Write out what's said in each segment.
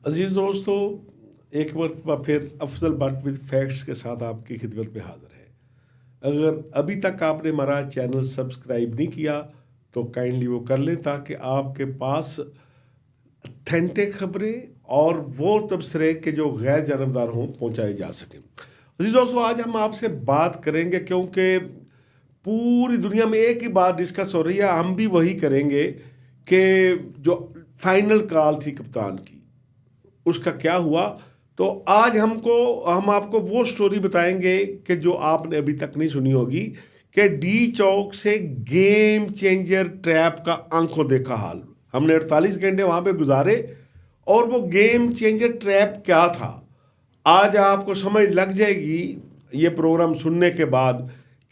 عزیز دوستو، ایک مرتبہ پھر افضل بٹ ود فیکٹس کے ساتھ آپ کی خدمت میں حاضر ہے۔ اگر ابھی تک آپ نے ہمارا چینل سبسکرائب نہیں کیا تو کائنڈلی وہ کر لیں تاکہ آپ کے پاس اتھینٹک خبریں اور وہ تبصرے کے جو غیر جانبدار ہوں پہنچائے جا سکیں۔ عزیز دوستو، آج ہم آپ سے بات کریں گے کیونکہ پوری دنیا میں ایک ہی بات ڈسکس ہو رہی ہے، ہم بھی وہی کریں گے کہ جو فائنل کال تھی کپتان کی اس کا کیا ہوا۔ تو آج ہم آپ کو وہ سٹوری بتائیں گے کہ جو آپ نے ابھی تک نہیں سنی ہوگی کہ ڈی چوک سے گیم چینجر ٹریپ کا آنکھوں دیکھا حال۔ ہم نے 48 گھنٹے وہاں پہ گزارے اور وہ گیم چینجر ٹریپ کیا تھا آج آپ کو سمجھ لگ جائے گی یہ پروگرام سننے کے بعد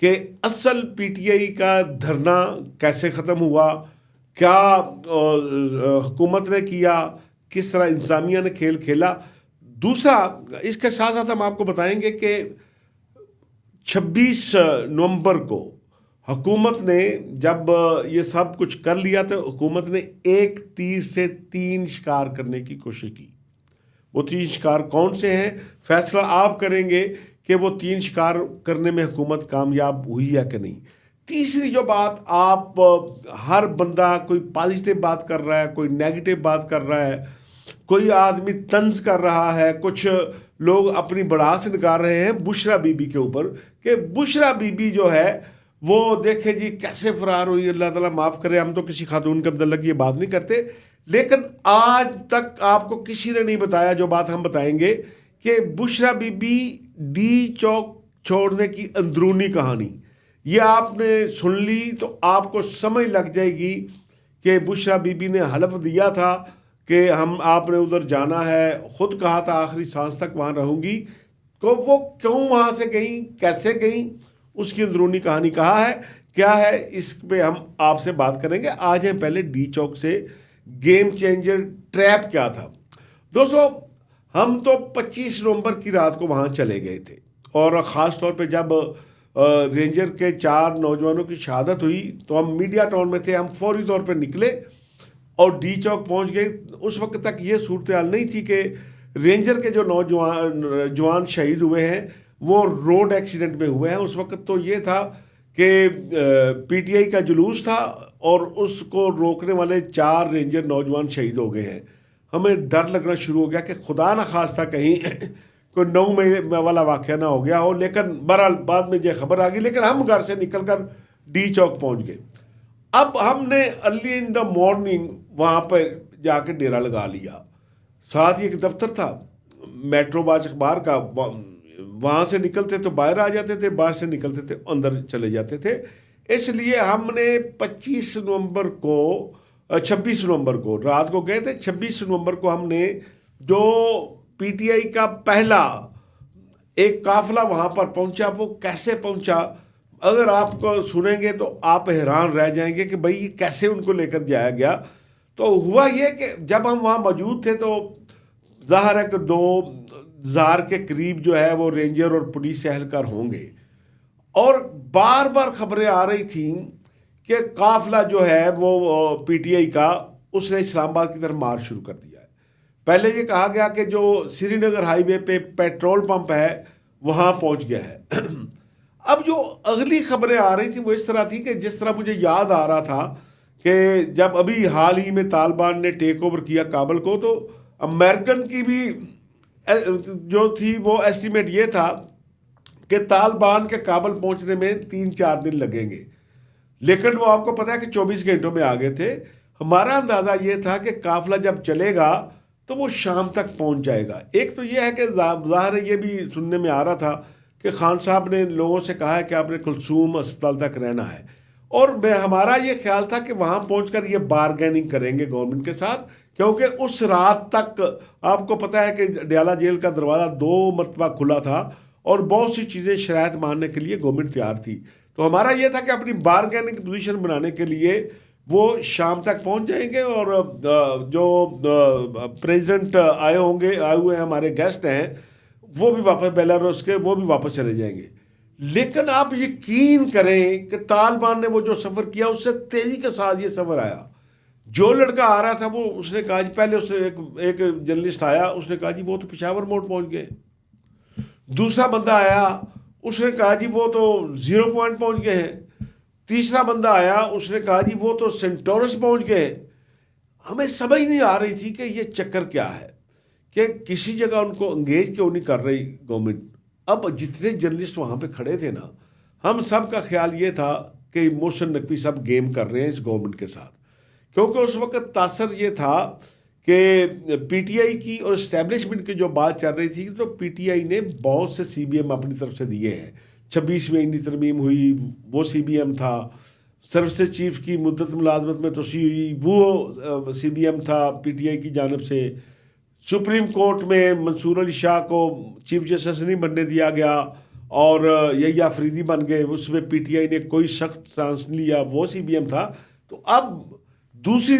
کہ اصل پی ٹی آئی کا دھرنا کیسے ختم ہوا، کیا حکومت نے کیا، کس طرح انتظامیہ نے کھیل کھیلا۔ دوسرا، اس کے ساتھ ساتھ ہم آپ کو بتائیں گے کہ 26 نومبر کو حکومت نے جب یہ سب کچھ کر لیا تو حکومت نے ایک تیر سے 3 شکار کرنے کی کوشش کی۔ وہ 3 شکار کون سے ہیں فیصلہ آپ کریں گے کہ وہ 3 شکار کرنے میں حکومت کامیاب ہوئی یا کہ نہیں۔ تیسری جو بات، آپ ہر بندہ کوئی پازیٹیو بات کر رہا ہے، کوئی نیگیٹو بات کر رہا ہے، کوئی آدمی طنز کر رہا ہے، کچھ لوگ اپنی بڑاس نکال رہے ہیں بشرا بی بی کے اوپر کہ بشرا بی بی جو ہے وہ دیکھیں جی کیسے فرار ہوئی، اللہ تعالیٰ معاف کرے، ہم تو کسی خاتون کے متعلق یہ بات نہیں کرتے، لیکن آج تک آپ کو کسی نے نہیں بتایا جو بات ہم بتائیں گے کہ بشرا بی بی ڈی چوک چھوڑنے کی اندرونی کہانی۔ یہ آپ نے سن لی تو آپ کو سمجھ لگ جائے گی کہ بشرا بی بی نے حلف دیا تھا کہ آپ نے ادھر جانا ہے، خود کہا تھا آخری سانس تک وہاں رہوں گی، تو وہ کیوں وہاں سے گئیں، کیسے گئیں، اس کی اندرونی کہانی کہا ہے، کیا ہے، اس پہ ہم آپ سے بات کریں گے۔ آج ہیں پہلے ڈی چوک سے گیم چینجر ٹریپ کیا تھا۔ دوستو، ہم تو 25 نومبر کی رات کو وہاں چلے گئے تھے اور خاص طور پہ جب رینجر کے 4 نوجوانوں کی شہادت ہوئی تو ہم میڈیا ٹاؤن میں تھے، ہم فوری طور پہ نکلے اور ڈی چوک پہنچ گئے۔ اس وقت تک یہ صورتحال نہیں تھی کہ رینجر کے جو جوان شہید ہوئے ہیں وہ روڈ ایکسیڈنٹ میں ہوئے ہیں۔ اس وقت تو یہ تھا کہ پی ٹی آئی کا جلوس تھا اور اس کو روکنے والے 4 رینجر نوجوان شہید ہو گئے ہیں۔ ہمیں ڈر لگنا شروع ہو گیا کہ خدا نہ خواستہ کہیں کوئی 9 مئی والا واقعہ نہ ہو گیا ہو، لیکن بہرحال بعد میں یہ خبر آ گئی، لیکن ہم گھر سے نکل کر ڈی چوک پہنچ گئے۔ اب ہم نے ارلی ان دا مارننگ وہاں پر جا کے ڈیرا لگا لیا، ساتھ ہی ایک دفتر تھا میٹرو باز اخبار کا، وہاں سے نکلتے تو باہر آ جاتے تھے، باہر سے نکلتے تھے اندر چلے جاتے تھے۔ اس لیے ہم نے 26 نومبر کو رات کو گئے تھے، 26 نومبر کو ہم نے جو پی ٹی آئی کا پہلا ایک قافلہ وہاں پر پہنچا، وہ کیسے پہنچا اگر آپ کو سنیں گے تو آپ حیران رہ جائیں گے کہ بھئی کیسے ان کو لے کر جایا گیا۔ تو ہوا یہ کہ جب ہم وہاں موجود تھے تو ظاہر ہے کہ 2000 کے قریب جو ہے وہ رینجر اور پولیس اہلکار ہوں گے، اور بار بار خبریں آ رہی تھیں کہ قافلہ جو ہے وہ پی ٹی آئی کا اس نے اسلام آباد کی طرف مارچ شروع کر دیا ہے۔ پہلے یہ کہا گیا کہ جو سری نگر ہائی وے پہ پیٹرول پمپ ہے وہاں پہنچ گیا ہے۔ اب جو اگلی خبریں آ رہی تھیں وہ اس طرح تھی کہ جس طرح مجھے یاد آ رہا تھا کہ جب ابھی حال ہی میں طالبان نے ٹیک اوور کیا کابل کو، تو امریکن کی بھی جو تھی وہ ایسٹیمیٹ یہ تھا کہ طالبان کے کابل پہنچنے میں 3-4 دن لگیں گے، لیکن وہ آپ کو پتا ہے کہ 24 گھنٹوں میں آگے تھے۔ ہمارا اندازہ یہ تھا کہ قافلہ جب چلے گا تو وہ شام تک پہنچ جائے گا۔ ایک تو یہ ہے کہ ظاہر ہے، یہ بھی سننے میں آ رہا تھا کہ خان صاحب نے لوگوں سے کہا ہے کہ آپ نے کلثوم اسپتال تک رہنا ہے، اور ہمارا یہ خیال تھا کہ وہاں پہنچ کر یہ بارگیننگ کریں گے گورنمنٹ کے ساتھ، کیونکہ اس رات تک آپ کو پتا ہے کہ ڈیالہ جیل کا دروازہ 2 مرتبہ کھلا تھا اور بہت سی چیزیں شرائط ماننے کے لیے گورنمنٹ تیار تھی۔ تو ہمارا یہ تھا کہ اپنی بارگیننگ پوزیشن بنانے کے لیے وہ شام تک پہنچ جائیں گے، اور جو پریزیڈنٹ آئے ہوئے ہیں، ہمارے گیسٹ ہیں، وہ بھی واپس بیلاروس کے، وہ بھی واپس چلے جائیں گے۔ لیکن آپ یقین کریں کہ طالبان نے وہ جو سفر کیا اس سے تیزی کے ساتھ یہ سفر آیا۔ جو لڑکا آ رہا تھا وہ اس نے کہا جی، پہلے اس نے ایک جرنلسٹ آیا، اس نے کہا جی وہ تو پشاور موڑ پہنچ گئے. دوسرا بندہ آیا، اس نے کہا جی وہ تو 0 پوائنٹ پہنچ گئے ہیں. تیسرا بندہ آیا، اس نے کہا جی وہ تو سینٹورس پہنچ گئے. ہمیں سمجھ نہیں آ رہی تھی کہ یہ چکر کیا ہے، کہ کسی جگہ ان کو انگیج کیوں نہیں کر رہی گورنمنٹ. اب جتنے جرنلسٹ وہاں پہ کھڑے تھے نا، ہم سب کا خیال یہ تھا کہ محسن نقوی صاحب گیم کر رہے ہیں اس گورنمنٹ کے ساتھ، کیونکہ اس وقت تاثر یہ تھا کہ پی ٹی آئی کی اور اسٹیبلشمنٹ کی جو بات چل رہی تھی، تو پی ٹی آئی نے بہت سے سی بی ایم اپنی طرف سے دیے ہیں. 26ویں آئینی ترمیم ہوئی، وہ سی بی ایم تھا. سروسز چیف کی مدت ملازمت میں توسیع ہوئی، وہ سی بی ایم تھا پی ٹی آئی کی جانب سے. سپریم کورٹ میں منصور علی شاہ کو چیف جسٹس نہیں بننے دیا گیا اور یہی آفریدی بن گئے، اس میں پی ٹی آئی نے کوئی سخت سانس نہیں لیا، وہ سی بی ایم تھا. تو اب دوسری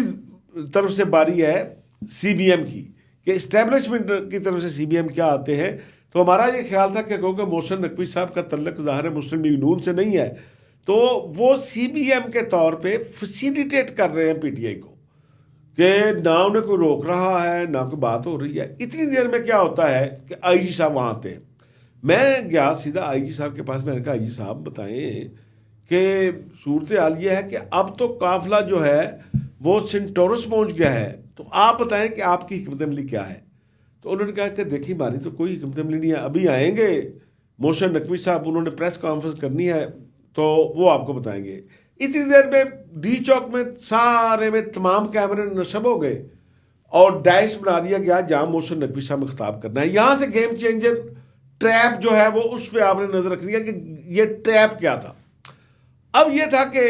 طرف سے باری ہے سی بی ایم کی، کہ اسٹیبلشمنٹ کی طرف سے سی بی ایم کیا آتے ہیں. تو ہمارا یہ خیال تھا کہ کیونکہ محسن نقوی صاحب کا تعلق ظاہر مسلم لیگ نون سے نہیں ہے، تو وہ سی بی ایم کے طور پہ فیسیلیٹیٹ کر رہے ہیں پی ٹی آئی کو، کہ نہ انہیں کوئی روک رہا ہے نہ کوئی بات ہو رہی ہے. اتنی دیر میں کیا ہوتا ہے کہ آئی جی صاحب وہاں آتے ہیں. میں گیا سیدھا آئی جی صاحب کے پاس، میں نے کہا آئی جی صاحب بتائیں کہ صورتحال یہ ہے کہ اب تو قافلہ جو ہے وہ سینٹورس پہنچ گیا ہے، تو آپ بتائیں کہ آپ کی حکمت عملی کیا ہے. تو انہوں نے کہا کہ دیکھیے ہماری تو کوئی حکمت عملی نہیں ہے، ابھی آئیں گے محسن نقوی صاحب، انہوں نے پریس کانفرنس کرنی ہے تو وہ آپ کو بتائیں گے. اتنی دیر میں ڈی چوک میں سارے میں تمام کیمرے نصب ہو گئے اور ڈائس بنا دیا گیا جہاں محسن نقوی صاحب میں خطاب کرنا ہے. یہاں سے گیم چینجر ٹریپ جو ہے وہ اس پہ آپ نے نظر رکھنی ہے کہ یہ ٹریپ کیا تھا. اب یہ تھا کہ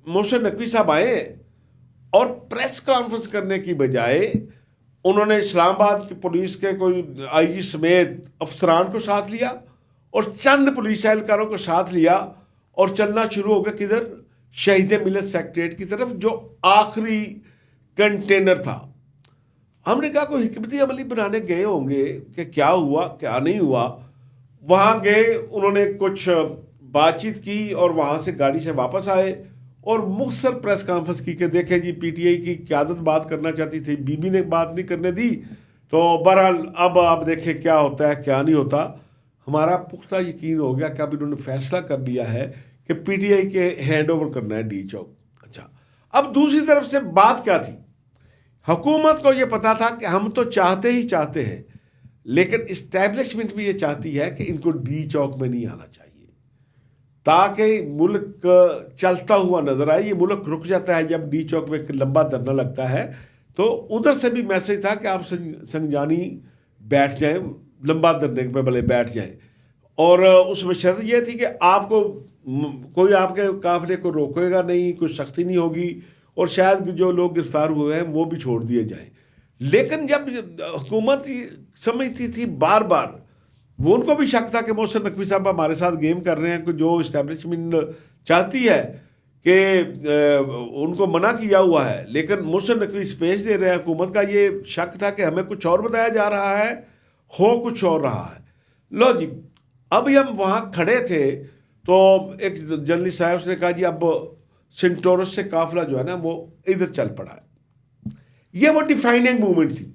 محسن نقوی صاحب آئے اور پریس کانفرنس کرنے کی بجائے انہوں نے اسلام آباد کی پولیس کے کوئی آئی جی سمیت افسران کو ساتھ لیا اور چند پولیس اہلکاروں کو ساتھ لیا اور چلنا شروع ہو گیا کدھر؟ شہید ملت سیکریٹریٹ کی طرف، جو آخری کنٹینر تھا. ہم نے کہا کوئی حکمتی عملی بنانے گئے ہوں گے کہ کیا ہوا کیا نہیں ہوا. وہاں گئے، انہوں نے کچھ بات چیت کی اور وہاں سے گاڑی سے واپس آئے اور مختصر پریس کانفرنس کی کہ دیکھیں جی پی ٹی آئی کی قیادت بات کرنا چاہتی تھی، بی بی نے بات نہیں کرنے دی. تو بہرحال اب آپ دیکھیں کیا ہوتا ہے کیا نہیں ہوتا. ہمارا پختہ یقین ہو گیا کہ اب انہوں نے فیصلہ کر لیا ہے کہ پی ٹی آئی کے ہینڈ اوور کرنا ہے ڈی چوک. اچھا، اب دوسری طرف سے بات کیا تھی؟ حکومت کو یہ پتا تھا کہ ہم تو چاہتے ہی چاہتے ہیں، لیکن اسٹیبلشمنٹ بھی یہ چاہتی ہے کہ ان کو ڈی چوک میں نہیں آنا چاہیے تاکہ ملک چلتا ہوا نظر آئے. یہ ملک رک جاتا ہے جب ڈی چوک میں ایک لمبا دھرنا لگتا ہے. تو ادھر سے بھی میسج تھا کہ آپ سنجانی بیٹھ جائیں، لمبا دھرنے پہ بھلے بیٹھ جائیں، اور اس میں شرط یہ تھی کہ آپ کو کوئی آپ کے قافلے کو روکے گا نہیں، کوئی سختی نہیں ہوگی، اور شاید جو لوگ گرفتار ہوئے ہیں وہ بھی چھوڑ دیے جائیں. لیکن جب حکومت سمجھتی تھی بار بار، وہ ان کو بھی شک تھا کہ محسن نقوی صاحب ہمارے ساتھ گیم کر رہے ہیں، کہ جو اسٹیبلشمنٹ چاہتی ہے کہ ان کو منع کیا ہوا ہے، لیکن محسن نقوی اسپیس دے رہے ہیں. حکومت کا یہ شک تھا کہ ہمیں کچھ اور بتایا جا رہا ہے، ہو کچھ اور رہا ہے. لو جی، ابھی ہم وہاں کھڑے تھے تو ایک جرنلسٹ صاحب نے کہا جی اب سینٹورس سے قافلہ جو ہے نا وہ ادھر چل پڑا ہے. یہ وہ ڈیفائننگ موومنٹ تھی.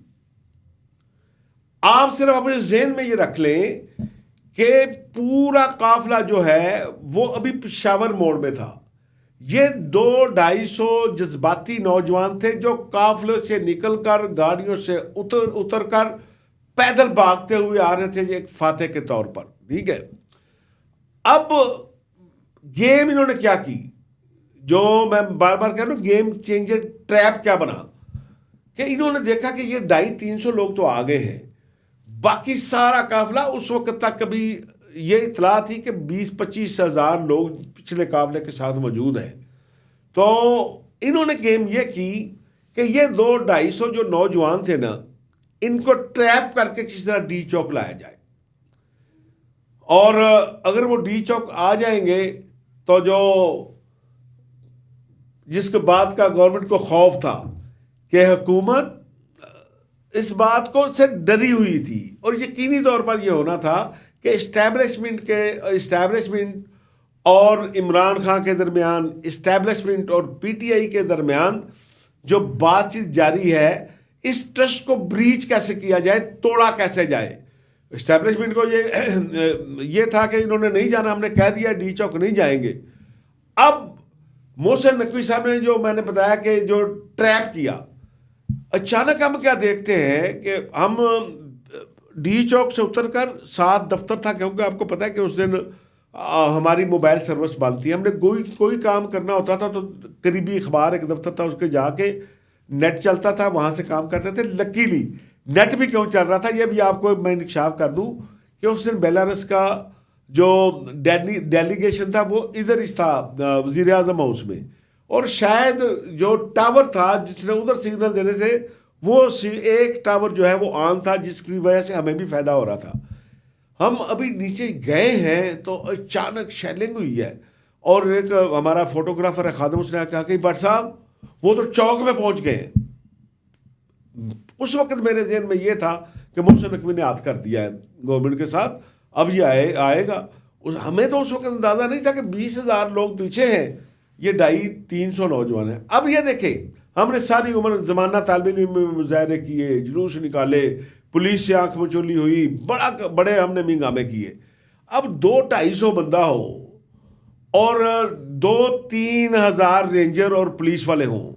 آپ صرف اپنے ذہن میں یہ رکھ لیں کہ پورا قافلہ جو ہے وہ ابھی پشاور موڑ میں تھا. یہ 200-250 جذباتی نوجوان تھے جو قافلے سے نکل کر گاڑیوں سے اتر کر پیدل بھاگتے ہوئے آ رہے تھے ایک فاتح کے طور پر. ٹھیک ہے، اب گیم انہوں نے کیا کی، جو میں بار بار کہہ رہا ہوں گیم چینجر ٹریپ کیا بنا، کہ انہوں نے دیکھا کہ یہ 250-300 لوگ تو آگے ہیں، باقی سارا قافلہ اس وقت تک کبھی یہ اطلاع تھی کہ 20-25 ہزار لوگ پچھلے قافلے کے ساتھ موجود ہیں. تو انہوں نے گیم یہ کی کہ یہ 200-250 جو نوجوان تھے نا، ان کو ٹریپ کر کے کسی طرح ڈی چوک لایا جائے، اور اگر وہ ڈی چوک آ جائیں گے تو جو جس کے بعد کا گورنمنٹ کو خوف تھا کہ حکومت اس بات کو سے ڈری ہوئی تھی، اور یقینی طور پر یہ ہونا تھا کہ اسٹیبلشمنٹ اور عمران خان کے درمیان، اسٹیبلشمنٹ اور پی ٹی آئی کے درمیان جو بات چیت جاری ہے، اس ٹرسٹ کو بریچ کیسے کیا جائے، توڑا کیسے جائے. اسٹیبلشمنٹ کو یہ تھا کہ انہوں نے نہیں جانا، ہم نے کہہ دیا ڈی چوک نہیں جائیں گے. اب محسن نقوی صاحب نے جو میں نے بتایا کہ جو ٹریپ کیا، اچانک ہم کیا دیکھتے ہیں کہ ہم ڈی چوک سے اتر کر ساتھ دفتر تھا، کیونکہ آپ کو پتا ہے کہ اس دن ہماری موبائل سروس بند تھی. ہم نے کوئی کام کرنا ہوتا تھا تو قریبی اخبار ایک دفتر تھا، اس کے جا کے نیٹ چلتا تھا، وہاں سے کام کرتے تھے. لکیلی نیٹ بھی کیوں چل رہا تھا یہ بھی آپ کو میں انکشاف کر دوں کہ اس دن بیلاروس کا جو ڈیلیگیشن تھا وہ ادھر ہی تھا وزیر اعظم ہاؤس میں، اور شاید جو ٹاور تھا جس نے ادھر سگنل دینے تھے وہ ایک ٹاور جو ہے وہ آن تھا، جس کی وجہ سے ہمیں بھی فائدہ ہو رہا تھا. ہم ابھی نیچے گئے ہیں تو اچانک شیلنگ ہوئی ہے، اور ایک ہمارا فوٹوگرافر ہے خادم، اس نے کہا کہ بٹ صاحب وہ تو چوک میں پہنچ گئے ہیں. اس وقت میرے ذہن میں یہ تھا کہ محسن نقوی نے ہاتھ کر دیا ہے گورنمنٹ کے ساتھ، اب یہ آئے گا. ہمیں تو اس وقت اندازہ نہیں تھا کہ 20,000 لوگ پیچھے ہیں، یہ 250-300 نوجوان ہیں. اب یہ دیکھیں، ہم نے ساری عمر زمانہ طالب علم میں مظاہرے کیے، جلوس نکالے، پولیس سے آنکھ مچولی ہوئی، بڑے ہم نے منگامے کیے. اب 200-250 بندہ ہو اور 2-3 ہزار رینجر اور پولیس والے ہوں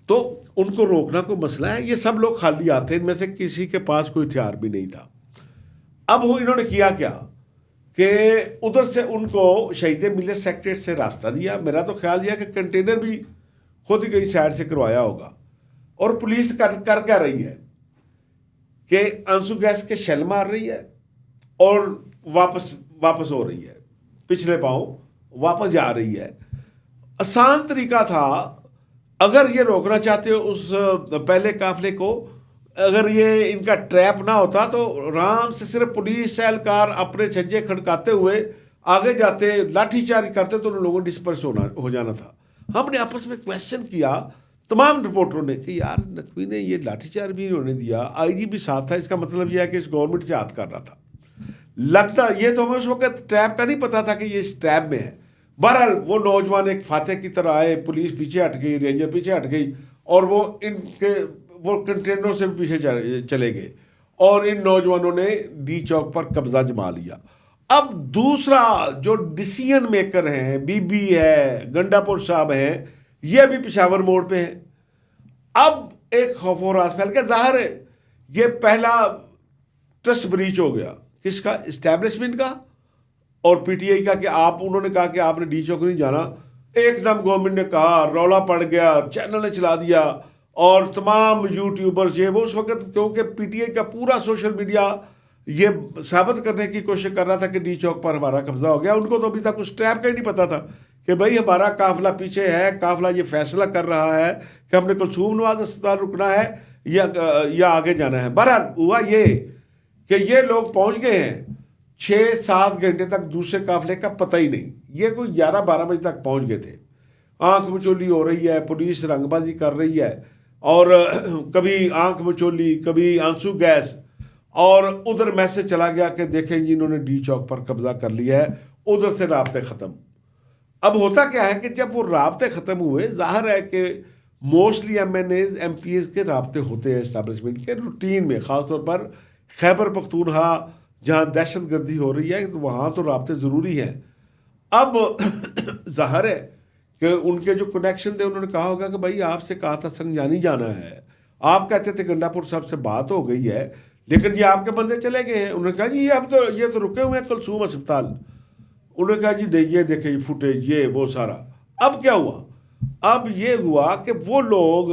تو ان کو روکنا کوئی مسئلہ ہے؟ یہ سب لوگ خالی آتے ہیں، ان میں سے کسی کے پاس کوئی ہتھیار بھی نہیں تھا. اب انہوں نے کیا کہ ادھر سے ان کو شہید ملت سیکٹریٹ سے راستہ دیا. میرا تو خیال یہ کہ کنٹینر بھی خود ہی کہیں سائڈ سے کروایا ہوگا. اور پولیس کر کیا رہی ہے کہ آنسو گیس کے شیل مار رہی ہے اور واپس ہو رہی ہے، پچھلے پاؤں واپس جا رہی ہے. آسان طریقہ تھا، اگر یہ روکنا چاہتے ہو اس پہلے قافلے کو، اگر یہ ان کا ٹریپ نہ ہوتا تو آرام سے صرف پولیس اہلکار اپنے چھجے کھڑکاتے ہوئے آگے جاتے، لاٹھی چارج کرتے تو ان لوگوں ڈسپرس ہو جانا تھا. ہم نے آپس میں کویشچن کیا تمام رپورٹروں نے کہ یار نقوی نے یہ لاٹھی چارج بھی انہوں نے دیا، آئی جی بھی ساتھ تھا، اس کا مطلب یہ ہے کہ اس گورنمنٹ سے ہاتھ کر رہا تھا. لگتا یہ تو ہمیں اس وقت ٹریپ کا نہیں پتا تھا کہ یہ اس ٹریپ میں ہے. بہرحال وہ نوجوان ایک فاتح کی طرح آئے، پولیس پیچھے ہٹ گئی، رینجر پیچھے ہٹ گئی، اور وہ کنٹینروں سے بھی پیچھے چلے گئے، اور ان نوجوانوں نے ڈی چوک پر قبضہ جما لیا. اب دوسرا جو ڈیسیژن میکر ہیں، بی بی ہے، گنڈا پور صاحب ہیں، یہ بھی پشاور موڑ پہ ہیں. اب ایک خوف و راز پھیل کے ظاہر ہے یہ پہلا ٹرسٹ بریچ ہو گیا. کس کا؟ اسٹیبلشمنٹ کا اور پی ٹی آئی کا، کہ انہوں نے کہا کہ آپ نے ڈی چوک نہیں جانا. ایک دم گورنمنٹ نے کہا، رولا پڑ گیا، چینل نے چلا دیا، اور تمام یوٹیوبرز یہ وہ اس وقت، کیونکہ پی ٹی آئی کا پورا سوشل میڈیا یہ ثابت کرنے کی کوشش کر رہا تھا کہ ڈی چوک پر ہمارا قبضہ ہو گیا. ان کو تو ابھی تک اس ٹریپ کا ہی نہیں پتا تھا کہ بھائی ہمارا قافلہ پیچھے ہے، قافلہ یہ فیصلہ کر رہا ہے کہ ہم نے کلثوم نواز اسپتال رکنا ہے یا آگے جانا ہے. بہرحال ہوا یہ کہ یہ لوگ پہنچ گئے ہیں 6-7 گھنٹے تک، دوسرے قافلے کا پتہ ہی نہیں. یہ کوئی 11-12 بجے تک پہنچ گئے تھے. آنکھ مچولی ہو رہی ہے، پولیس رنگ بازی کر رہی ہے، اور کبھی آنکھ مچولی، کبھی آنسو گیس، اور ادھر میسج چلا گیا کہ دیکھیں جی انہوں نے ڈی چوک پر قبضہ کر لیا ہے. ادھر سے رابطے ختم. اب ہوتا کیا ہے کہ جب وہ رابطے ختم ہوئے، ظاہر ہے کہ mostly M N As M P As کے رابطے ہوتے ہیں اسٹیبلشمنٹ کے روٹین میں، خاص طور پر خیبر پختونخوا جہاں دہشت گردی ہو رہی ہے تو وہاں تو رابطے ضروری ہیں. اب ظاہر ہے کہ ان کے جو کنیکشن تھے انہوں نے کہا ہوگا کہ بھائی آپ سے کہا تھا سنجانی جانا ہے، آپ کہتے تھے گنڈا پور صاحب سے بات ہو گئی ہے، لیکن یہ آپ کے بندے چلے گئے ہیں. انہوں نے کہا جی یہ تو رکے ہوئے ہیں کلثوم اسپتال. انہوں نے کہا جی نہیں، یہ دیکھیں یہ فوٹیج، یہ وہ سارا. اب کیا ہوا؟ اب یہ ہوا کہ وہ لوگ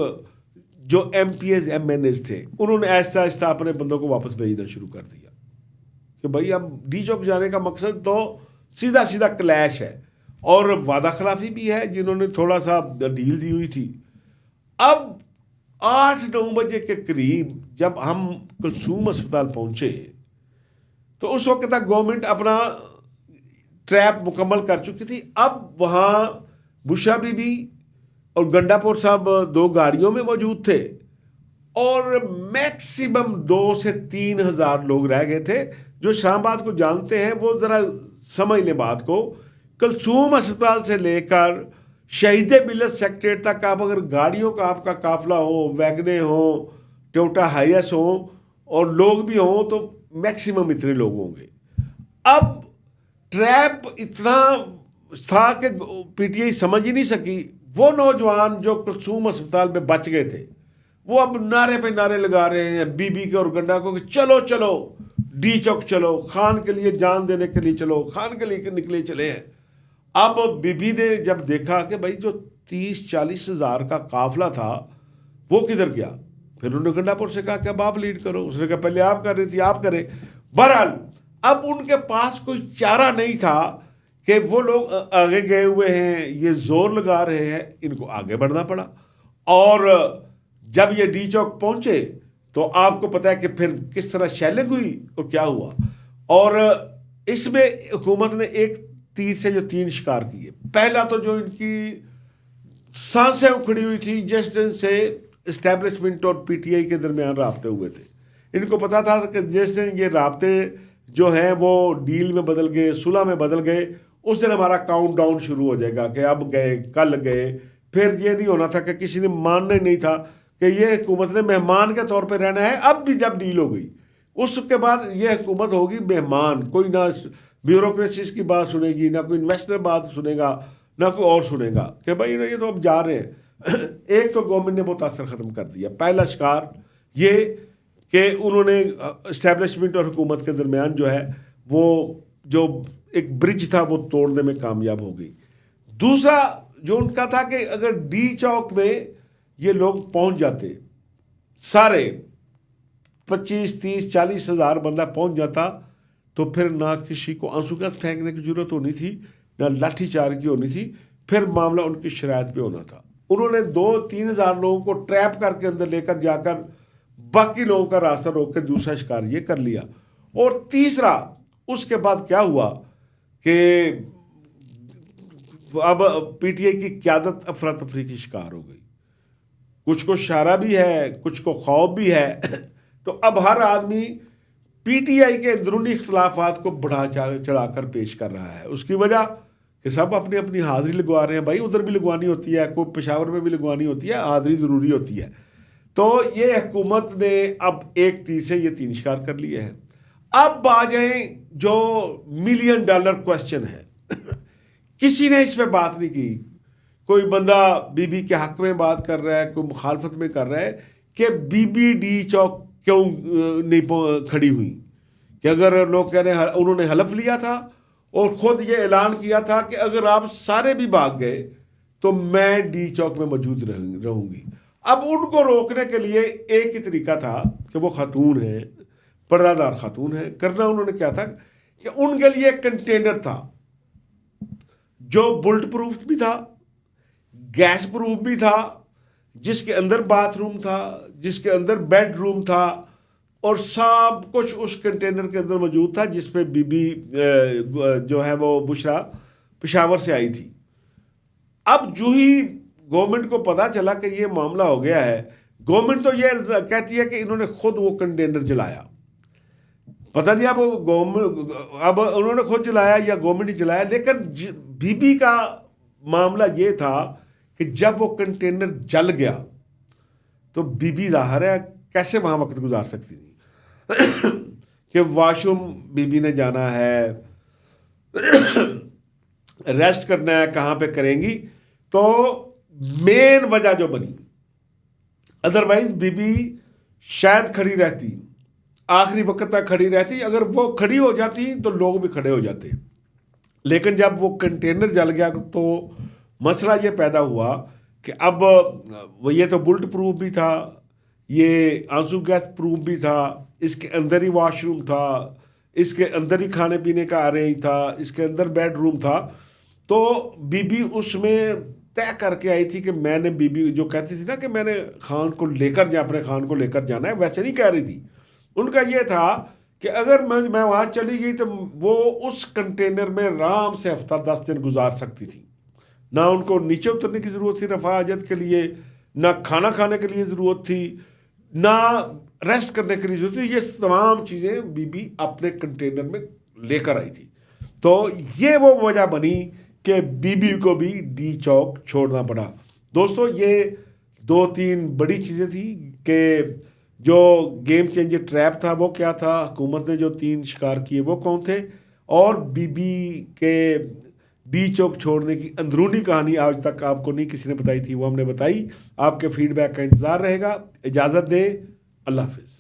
جو M P As M N As تھے انہوں نے آہستہ آہستہ اپنے بندوں کو واپس بھیجنا شروع کر دیا کہ بھائی اب ڈی چوک جانے کا مقصد تو سیدھا کلیش ہے اور وعدہ خلافی بھی ہے جنہوں نے تھوڑا سا ڈھیل دی ہوئی تھی. اب 8-9 بجے کے قریب جب ہم کلثوم اسپتال پہنچے تو اس وقت تک گورنمنٹ اپنا ٹریپ مکمل کر چکی تھی. اب وہاں بشرا بی بی اور گنڈا پور صاحب 2 گاڑیوں میں موجود تھے، اور میکسیمم 2 سے 3 ہزار لوگ رہ گئے تھے. جو شام آباد کو جانتے ہیں وہ ذرا سمجھ لیں بات کو. کلثوم اسپتال سے لے کر شہید ملت سیکریٹریٹ تک آپ اگر گاڑیوں کا آپ کا قافلہ ہو، ویگنیں ہوں، ٹویوٹا ہائیس ہوں اور لوگ بھی ہوں تو میکسیمم اتنے لوگ ہوں گے۔ اب ٹریپ اتنا تھا کہ پی ٹی آئی سمجھ ہی نہیں سکی۔ وہ نوجوان جو کلثوم اسپتال میں بچ گئے تھے وہ اب نعرے پہ نعرے لگا رہے ہیں بی بی کے اور گنڈا کو کہ چلو چلو ڈی چوک چلو، خان کے لیے جان دینے کے لیے چلو، خان کے لیے نکلے چلے ہیں۔ اب بی بی نے جب دیکھا کہ بھائی جو 30-40 ہزار کا قافلہ تھا وہ کدھر گیا، پھر انہوں نے گنڈا پور سے کہا کہ اب آپ لیڈ کرو، اس نے کہا پہلے آپ کر رہی تھی آپ کریں۔ بہرحال اب ان کے پاس کوئی چارہ نہیں تھا کہ وہ لوگ آگے گئے ہوئے ہیں، یہ زور لگا رہے ہیں، ان کو آگے بڑھنا پڑا۔ اور جب یہ ڈی چوک پہنچے تو آپ کو پتا ہے کہ پھر کس طرح شیلنگ ہوئی اور کیا ہوا۔ اور اس میں حکومت نے ایک تیر سے جو 3 شکار کیے۔ پہلا تو جو ان کی سانسیں اکھڑی ہوئی تھی جس دن سے اسٹیبلشمنٹ اور پی ٹی آئی کے درمیان رابطے ہوئے تھے، ان کو پتا تھا کہ جس دن یہ رابطے جو ہیں وہ ڈیل میں بدل گئے، صلح میں بدل گئے، اس دن ہمارا کاؤنٹ ڈاؤن شروع ہو جائے گا کہ اب گئے کل گئے۔ پھر یہ نہیں ہونا تھا کہ کسی نے ماننا نہیں تھا کہ یہ حکومت نے مہمان کے طور پہ رہنا ہے۔ اب بھی جب ڈیل ہو گئی اس کے بعد یہ حکومت ہوگی مہمان، کوئی نہ بیوروکریسیز کی بات سنے گی، نہ کوئی انویسٹر بات سنے گا، نہ کوئی اور سنے گا کہ بھائی یہ تو اب جا رہے ہیں۔ ایک تو گورنمنٹ نے وہ تاثر ختم کر دیا۔ پہلا شکار یہ کہ انہوں نے اسٹیبلشمنٹ اور حکومت کے درمیان جو ہے وہ جو ایک برج تھا وہ توڑنے میں کامیاب ہو گئی۔ دوسرا جو ان کا تھا کہ اگر ڈی چوک میں یہ لوگ پہنچ جاتے، سارے 25-30-40 ہزار بندہ پہنچ جاتا تو پھر نہ کسی کو آنسو گیس پھینکنے کی ضرورت ہونی تھی، نہ لاٹھی چارج کی ہونی تھی، پھر معاملہ ان کی شرائط پہ ہونا تھا۔ انہوں نے 2-3 ہزار لوگوں کو ٹریپ کر کے اندر لے کر جا کر باقی لوگوں کا راستہ روک کے دوسرا شکار یہ کر لیا۔ اور تیسرا اس کے بعد کیا ہوا کہ اب پی ٹی آئی کی قیادت افراتفری کی شکار ہو گئی، کچھ کو شارہ بھی ہے، کچھ کو خوف بھی ہے۔ تو اب ہر آدمی پی ٹی آئی کے اندرونی اختلافات کو بڑھا چڑھا کر پیش کر رہا ہے۔ اس کی وجہ کہ سب اپنی اپنی حاضری لگوا رہے ہیں، بھائی ادھر بھی لگوانی ہوتی ہے، کوئی پشاور میں بھی لگوانی ہوتی ہے، حاضری ضروری ہوتی ہے۔ تو یہ حکومت نے اب ایک تیر سے یہ 3 شکار کر لیے ہیں۔ اب آ جائیں جو $1 ملین کوشچن ہے۔ کسی نے اس پہ بات نہیں کی، کوئی بندہ بی بی کے حق میں بات کر رہا ہے، کوئی مخالفت میں کر رہا ہے کہ بی بی ڈی چوک کیوں نہیں کھڑی ہوئی، کہ اگر لوگ کہہ رہے ہیں انہوں نے حلف لیا تھا اور خود یہ اعلان کیا تھا کہ اگر آپ سارے بھی بھاگ گئے تو میں ڈی چوک میں موجود رہوں گی۔ اب ان کو روکنے کے لیے ایک ہی طریقہ تھا کہ وہ خاتون ہیں، پردہ دار خاتون ہیں، کرنا انہوں نے کیا تھا کہ ان کے لیے ایک کنٹینر تھا جو بلٹ پروف بھی تھا، گیس پروف بھی تھا، جس کے اندر باتھ روم تھا، جس کے اندر بیڈ روم تھا، اور سب کچھ اس کنٹینر کے اندر موجود تھا جس پہ بی بی جو ہے وہ بشرا پشاور سے آئی تھی۔ اب جو ہی گورنمنٹ کو پتا چلا کہ یہ معاملہ ہو گیا ہے، گورنمنٹ تو یہ کہتی ہے کہ انہوں نے خود وہ کنٹینر جلایا، پتہ نہیں اب انہوں نے خود جلایا یا گورنمنٹ نے جلایا، لیکن بی بی کا معاملہ یہ تھا کہ جب وہ کنٹینر جل گیا تو بی بی ظاہر ہے کیسے وہاں وقت گزار سکتی تھی کہ واش روم بی بی نے جانا ہے، ریسٹ کرنا ہے، کہاں پہ کریں گی۔ تو مین وجہ جو بنی، ادروائز بی بی شاید کھڑی رہتی، آخری وقت تک کھڑی رہتی، اگر وہ کھڑی ہو جاتی تو لوگ بھی کھڑے ہو جاتے، لیکن جب وہ کنٹینر جل گیا تو مسئلہ یہ پیدا ہوا کہ اب وہ یہ تو بلٹ پروف بھی تھا، یہ آنسو گیس پروف بھی تھا، اس کے اندر ہی واش روم تھا، اس کے اندر ہی کھانے پینے کا ارینج تھا، اس کے اندر بیڈ روم تھا۔ تو بی بی اس میں طے کر کے آئی تھی کہ میں نے، بی بی جو کہتی تھی نا کہ میں نے خان کو لے کر اپنے خان کو لے کر جانا ہے، ویسے نہیں کہہ رہی تھی، ان کا یہ تھا کہ اگر میں وہاں چلی گئی تو وہ اس کنٹینر میں آرام سے ہفتہ 10 دن گزار سکتی تھی، نہ ان کو نیچے اترنے کی ضرورت تھی رفع حاجت کے لیے، نہ کھانا کھانے کے لیے ضرورت تھی، نہ ریسٹ کرنے کے لیے ضرورت تھی۔ یہ تمام چیزیں بی بی اپنے کنٹینر میں لے کر آئی تھی۔ تو یہ وہ وجہ بنی کہ بی بی کو بھی ڈی چوک چھوڑنا پڑا۔ دوستو یہ 2-3 بڑی چیزیں تھیں کہ جو گیم چینجر ٹریپ تھا وہ کیا تھا، حکومت نے جو 3 شکار کیے وہ کون تھے، اور بی بی کے ڈی چوک چھوڑنے کی اندرونی کہانی آج تک آپ کو نہیں کسی نے بتائی تھی، وہ ہم نے بتائی۔ آپ کے فیڈ بیک کا انتظار رہے گا۔ اجازت دیں، اللہ حافظ۔